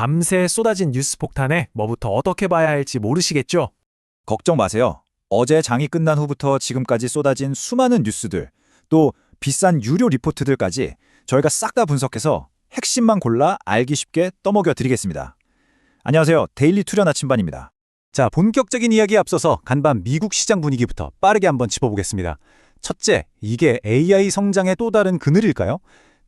밤새 쏟아진 뉴스 폭탄에 뭐부터 어떻게 봐야 할지 모르시겠죠? 걱정 마세요. 어제 장이 끝난 후부터 지금까지 쏟아진 수많은 뉴스들, 또 비싼 유료 리포트들까지 저희가 싹 다 분석해서 핵심만 골라 알기 쉽게 떠먹여 드리겠습니다. 안녕하세요. 데일리 투려 나침반입니다. 자, 본격적인 이야기에 앞서서 간밤 미국 시장 분위기부터 빠르게 한번 짚어보겠습니다. 첫째, 이게 AI 성장의 또 다른 그늘일까요?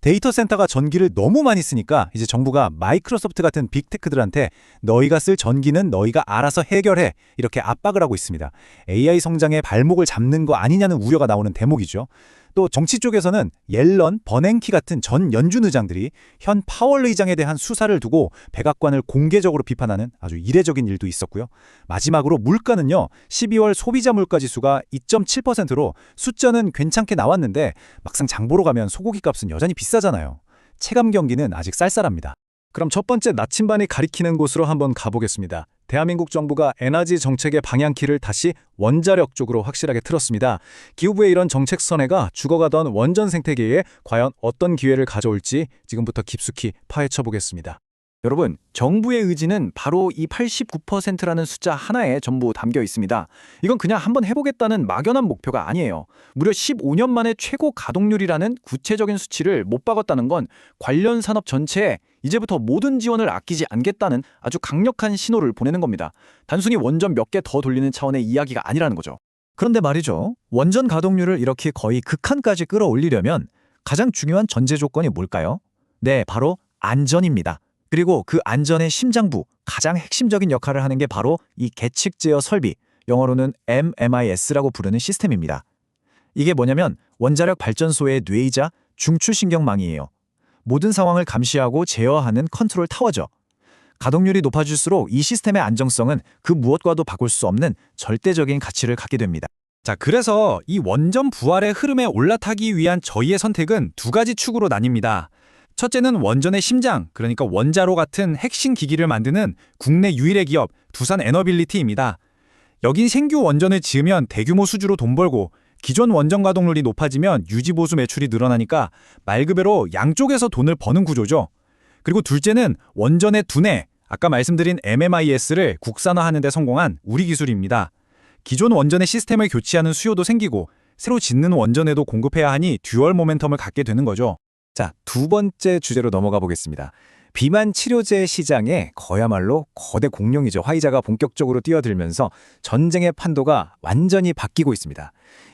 데이터 센터가 전기를 너무 많이 쓰니까 이제 정부가 마이크로소프트 같은 빅테크들한테 너희가 쓸 전기는 너희가 알아서 해결해, 이렇게 압박을 하고 있습니다. AI 성장의 발목을 잡는 거 아니냐는 우려가 나오는 대목이죠. 또 정치 쪽에서는 옐런, 버냉키 같은 전 연준 의장들이 현 파월 의장에 대한 수사를 두고 백악관을 공개적으로 비판하는 아주 이례적인 일도 있었고요. 마지막으로 물가는요, 12월 소비자 물가 지수가 2.7%로 숫자는 괜찮게 나왔는데 막상 장 보러 가면 소고기 값은 여전히 비싸잖아요. 체감 경기는 아직 쌀쌀합니다. 그럼 첫 번째 나침반이 가리키는 곳으로 한번 가보겠습니다. 대한민국 정부가 에너지 정책의 방향키를 다시 원자력 쪽으로 확실하게 틀었습니다. 기후부의 이런 정책 선회가 죽어가던 원전 생태계에 과연 어떤 기회를 가져올지 지금부터 깊숙이 파헤쳐 보겠습니다. 여러분, 정부의 의지는 바로 이 89%라는 숫자 하나에 전부 담겨 있습니다. 이건 그냥 한번 해보겠다는 막연한 목표가 아니에요. 무려 15년 만에 최고 가동률이라는 구체적인 수치를 못 박았다는 건 관련 산업 전체에 이제부터 모든 지원을 아끼지 않겠다는 아주 강력한 신호를 보내는 겁니다. 단순히 원전 몇 개 더 돌리는 차원의 이야기가 아니라는 거죠. 그런데 말이죠. 원전 가동률을 이렇게 거의 극한까지 끌어올리려면 가장 중요한 전제 조건이 뭘까요? 네, 바로 안전입니다. 그리고 그 안전의 심장부, 가장 핵심적인 역할을 하는 게 바로 이 계측 제어 설비, 영어로는 MMIS라고 부르는 시스템입니다. 이게 뭐냐면 원자력 발전소의 뇌이자 중추신경망이에요. 모든 상황을 감시하고 제어하는 컨트롤 타워죠. 가동률이 높아질수록 이 시스템의 안정성은 그 무엇과도 바꿀 수 없는 절대적인 가치를 갖게 됩니다. 자, 그래서 이 원전 부활의 흐름에 올라타기 위한 저희의 선택은 두 가지 축으로 나뉩니다. 첫째는 원전의 심장, 그러니까 원자로 같은 핵심 기기를 만드는 국내 유일의 기업 두산 에너빌리티입니다. 여긴 신규 원전을 지으면 대규모 수주로 돈 벌고 기존 원전 가동률이 높아지면 유지보수 매출이 늘어나니까 말 그대로 양쪽에서 돈을 버는 구조죠. 그리고 둘째는 원전의 두뇌, 아까 말씀드린 MMIS를 국산화하는 데 성공한 우리 기술입니다. 기존 원전의 시스템을 교체하는 수요도 생기고 새로 짓는 원전에도 공급해야 하니 듀얼 모멘텀을 갖게 되는 거죠. 자, 두 번째 주제로 넘어가 보겠습니다. 비만 치료제 시장에 거야말로 거대 공룡이죠. 화이자가 본격적으로 뛰어들면서 전쟁의 판도가 완전히 바뀌고 있습니다.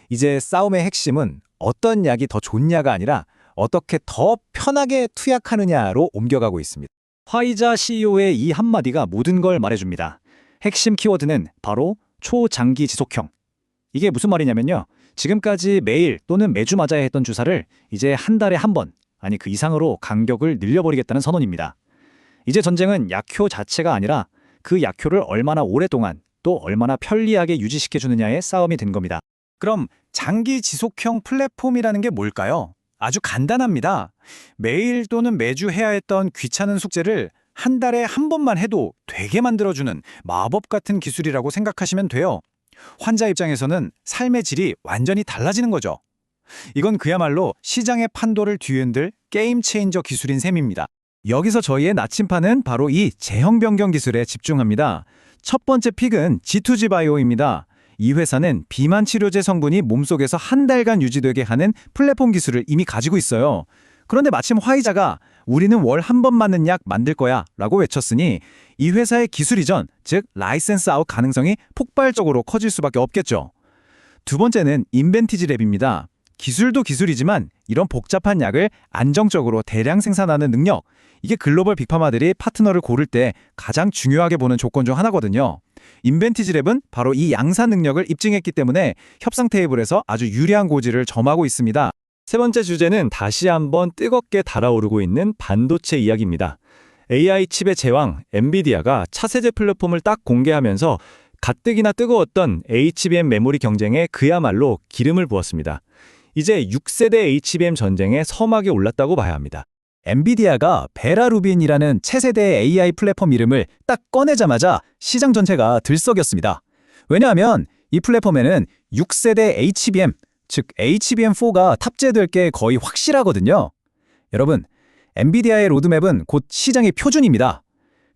이제 싸움의 핵심은 어떤 약이 더 좋냐가 아니라 어떻게 더 편하게 투약하느냐로 옮겨가고 있습니다. 화이자 CEO의 이 한마디가 모든 걸 말해줍니다. 핵심 키워드는 바로 초장기 지속형. 이게 무슨 말이냐면요. 지금까지 매일 또는 매주 맞아야 했던 주사를 이제 한 달에 한 번, 아니 그 이상으로 간격을 늘려버리겠다는 선언입니다. 이제 전쟁은 약효 자체가 아니라 그 약효를 얼마나 오랫동안 또 얼마나 편리하게 유지시켜주느냐의 싸움이 된 겁니다. 그럼 장기 지속형 플랫폼이라는 게 뭘까요? 아주 간단합니다. 매일 또는 매주 해야 했던 귀찮은 숙제를 한 달에 한 번만 해도 되게 만들어주는 마법 같은 기술이라고 생각하시면 돼요. 환자 입장에서는 삶의 질이 완전히 달라지는 거죠. 이건 그야말로 시장의 판도를 뒤흔들 게임 체인저 기술인 셈입니다. 여기서 저희의 나침판은 바로 이 제형 변경 기술에 집중합니다. 첫 번째 픽은 G2G 바이오입니다. 이 회사는 비만 치료제 성분이 몸속에서 한 달간 유지되게 하는 플랫폼 기술을 이미 가지고 있어요. 그런데 마침 화이자가 우리는 월 한 번 맞는 약 만들 거야 라고 외쳤으니 이 회사의 기술 이전, 즉 라이센스 아웃 가능성이 폭발적으로 커질 수밖에 없겠죠. 두 번째는 인벤티지 랩입니다. 기술도 기술이지만 이런 복잡한 약을 안정적으로 대량 생산하는 능력, 이게 글로벌 빅파마들이 파트너를 고를 때 가장 중요하게 보는 조건 중 하나거든요. 인벤티지 랩은 바로 이 양산 능력을 입증했기 때문에 협상 테이블에서 아주 유리한 고지를 점하고 있습니다. 세 번째 주제는 다시 한번 뜨겁게 달아오르고 있는 반도체 이야기입니다. AI 칩의 제왕 엔비디아가 차세대 플랫폼을 딱 공개하면서 가뜩이나 뜨거웠던 HBM 메모리 경쟁에 그야말로 기름을 부었습니다. 이제 6세대 HBM 전쟁에 서막이 올랐다고 봐야 합니다. 엔비디아가 베라 루빈이라는 차세대 AI 플랫폼 이름을 딱 꺼내자마자 시장 전체가 들썩였습니다. 왜냐하면 이 플랫폼에는 6세대 HBM, 즉 HBM4가 탑재될 게 거의 확실하거든요. 여러분, 엔비디아의 로드맵은 곧 시장의 표준입니다.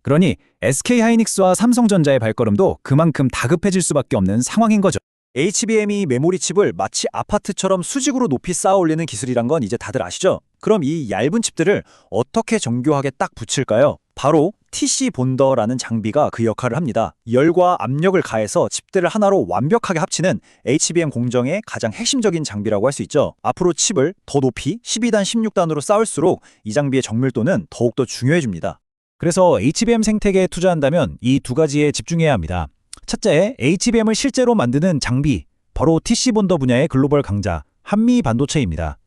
그러니 SK하이닉스와 삼성전자의 발걸음도 그만큼 다급해질 수밖에 없는 상황인 거죠. HBM이 메모리 칩을 마치 아파트처럼 수직으로 높이 쌓아 올리는 기술이란 건 이제 다들 아시죠? 그럼 이 얇은 칩들을 어떻게 정교하게 딱 붙일까요? 바로 TC 본더라는 장비가 그 역할을 합니다. 열과 압력을 가해서 칩들을 하나로 완벽하게 합치는 HBM 공정의 가장 핵심적인 장비라고 할 수 있죠. 앞으로 칩을 더 높이 12단, 16단으로 쌓을수록 이 장비의 정밀도는 더욱더 중요해집니다. 그래서 HBM 생태계에 투자한다면 이 두 가지에 집중해야 합니다. 첫째, HBM을 실제로 만드는 장비, 바로 TC 본더 분야의 글로벌 강자, 한미 반도체입니다.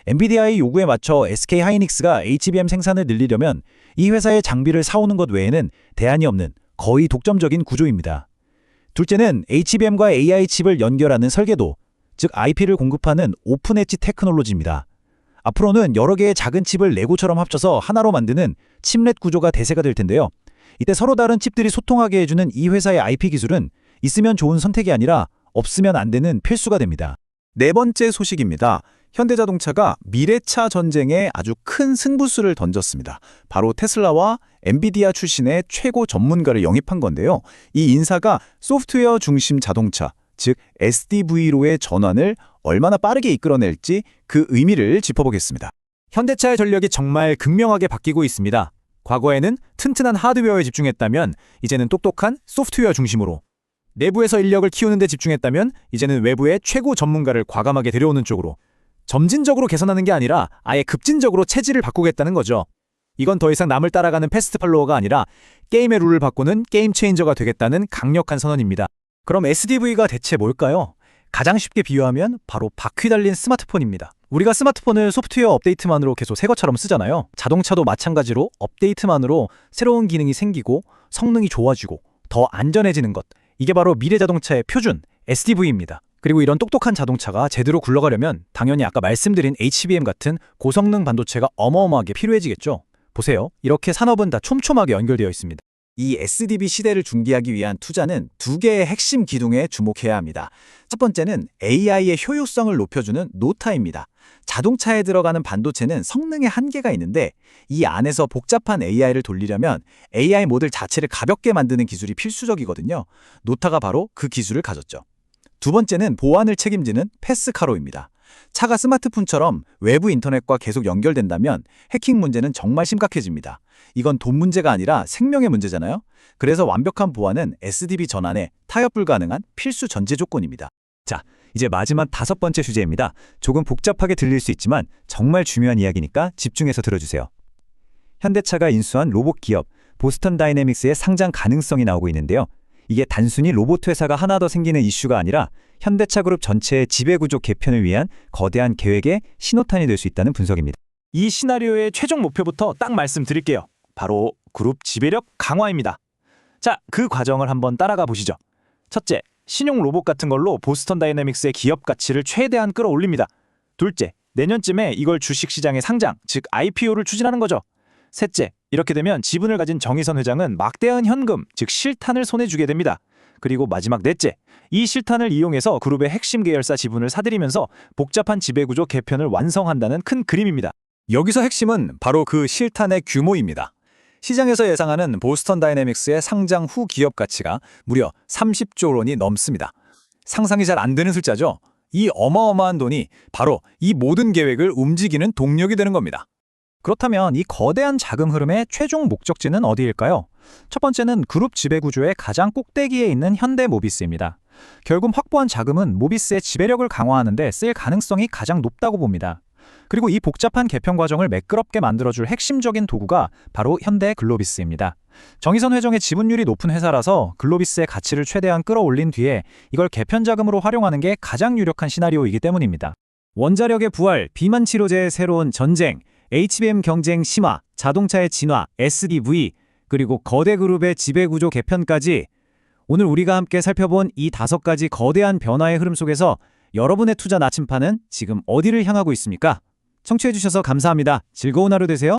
엔비디아의 요구에 맞춰 SK하이닉스가 HBM 생산을 늘리려면 이 회사의 장비를 사오는 것 외에는 대안이 없는 거의 독점적인 구조입니다. 둘째는 HBM과 AI 칩을 연결하는 설계도, 즉 IP를 공급하는 오픈 엣지 테크놀로지입니다. 앞으로는 여러 개의 작은 칩을 레고처럼 합쳐서 하나로 만드는 칩렛 구조가 대세가 될 텐데요. 이때 서로 다른 칩들이 소통하게 해주는 이 회사의 IP 기술은 있으면 좋은 선택이 아니라 없으면 안 되는 필수가 됩니다. 네 번째 소식입니다. 현대자동차가 미래차 전쟁에 아주 큰 승부수를 던졌습니다. 바로 테슬라와 엔비디아 출신의 최고 전문가를 영입한 건데요. 이 인사가 소프트웨어 중심 자동차, 즉 SDV로의 전환을 얼마나 빠르게 이끌어낼지 그 의미를 짚어보겠습니다. 현대차의 전력이 정말 극명하게 바뀌고 있습니다. 과거에는 튼튼한 하드웨어에 집중했다면 이제는 똑똑한 소프트웨어 중심으로, 내부에서 인력을 키우는 데 집중했다면 이제는 외부의 최고 전문가를 과감하게 데려오는 쪽으로, 점진적으로 개선하는 게 아니라 아예 급진적으로 체질을 바꾸겠다는 거죠. 이건 더 이상 남을 따라가는 패스트 팔로워가 아니라 게임의 룰을 바꾸는 게임 체인저가 되겠다는 강력한 선언입니다. 그럼 SDV가 대체 뭘까요? 가장 쉽게 비유하면 바로 바퀴 달린 스마트폰입니다. 우리가 스마트폰을 소프트웨어 업데이트만으로 계속 새 것처럼 쓰잖아요. 자동차도 마찬가지로 업데이트만으로 새로운 기능이 생기고 성능이 좋아지고 더 안전해지는 것. 이게 바로 미래 자동차의 표준 SDV입니다. 그리고 이런 똑똑한 자동차가 제대로 굴러가려면 당연히 아까 말씀드린 HBM 같은 고성능 반도체가 어마어마하게 필요해지겠죠. 보세요. 이렇게 산업은 다 촘촘하게 연결되어 있습니다. 이 SDV 시대를 준비하기 위한 투자는 두 개의 핵심 기둥에 주목해야 합니다. 첫 번째는 AI의 효율성을 높여주는 노타입니다. 자동차에 들어가는 반도체는 성능의 한계가 있는데 이 안에서 복잡한 AI를 돌리려면 AI 모델 자체를 가볍게 만드는 기술이 필수적이거든요. 노타가 바로 그 기술을 가졌죠. 두 번째는 보안을 책임지는 패스카로입니다. 차가 스마트폰처럼 외부 인터넷과 계속 연결된다면 해킹 문제는 정말 심각해집니다. 이건 돈 문제가 아니라 생명의 문제잖아요. 그래서 완벽한 보안은 SDV 전환에 타협 불가능한 필수 전제 조건입니다. 자, 이제 마지막 다섯 번째 주제입니다. 조금 복잡하게 들릴 수 있지만 정말 중요한 이야기니까 집중해서 들어주세요. 현대차가 인수한 로봇 기업 보스턴 다이내믹스의 상장 가능성이 나오고 있는데요. 이게 단순히 로봇 회사가 하나 더 생기는 이슈가 아니라 현대차 그룹 전체의 지배구조 개편을 위한 거대한 계획의 신호탄이 될 수 있다는 분석입니다. 이 시나리오의 최종 목표부터 딱 말씀드릴게요. 바로 그룹 지배력 강화입니다. 자, 그 과정을 한번 따라가 보시죠. 첫째, 신용 로봇 같은 걸로 보스턴 다이내믹스의 기업 가치를 최대한 끌어올립니다. 둘째, 내년쯤에 이걸 주식시장에 상장, 즉 IPO를 추진하는 거죠. 셋째, 이렇게 되면 지분을 가진 정의선 회장은 막대한 현금, 즉 실탄을 손에 쥐게 됩니다. 그리고 마지막 넷째, 이 실탄을 이용해서 그룹의 핵심 계열사 지분을 사들이면서 복잡한 지배구조 개편을 완성한다는 큰 그림입니다. 여기서 핵심은 바로 그 실탄의 규모입니다. 시장에서 예상하는 보스턴 다이내믹스의 상장 후 기업 가치가 무려 30조 원이 넘습니다. 상상이 잘 안 되는 숫자죠? 이 어마어마한 돈이 바로 이 모든 계획을 움직이는 동력이 되는 겁니다. 그렇다면 이 거대한 자금 흐름의 최종 목적지는 어디일까요? 첫 번째는 그룹 지배구조의 가장 꼭대기에 있는 현대모비스입니다. 결국 확보한 자금은 모비스의 지배력을 강화하는 데 쓰일 가능성이 가장 높다고 봅니다. 그리고 이 복잡한 개편 과정을 매끄럽게 만들어줄 핵심적인 도구가 바로 현대글로비스입니다. 정의선 회장의 지분율이 높은 회사라서 글로비스의 가치를 최대한 끌어올린 뒤에 이걸 개편 자금으로 활용하는 게 가장 유력한 시나리오이기 때문입니다. 원자력의 부활, 비만 치료제의 새로운 전쟁, HBM 경쟁 심화, 자동차의 진화, SDV, 그리고 거대 그룹의 지배구조 개편까지 오늘 우리가 함께 살펴본 이 5가지 거대한 변화의 흐름 속에서 여러분의 투자 나침판은 지금 어디를 향하고 있습니까? 청취해주셔서 감사합니다. 즐거운 하루 되세요.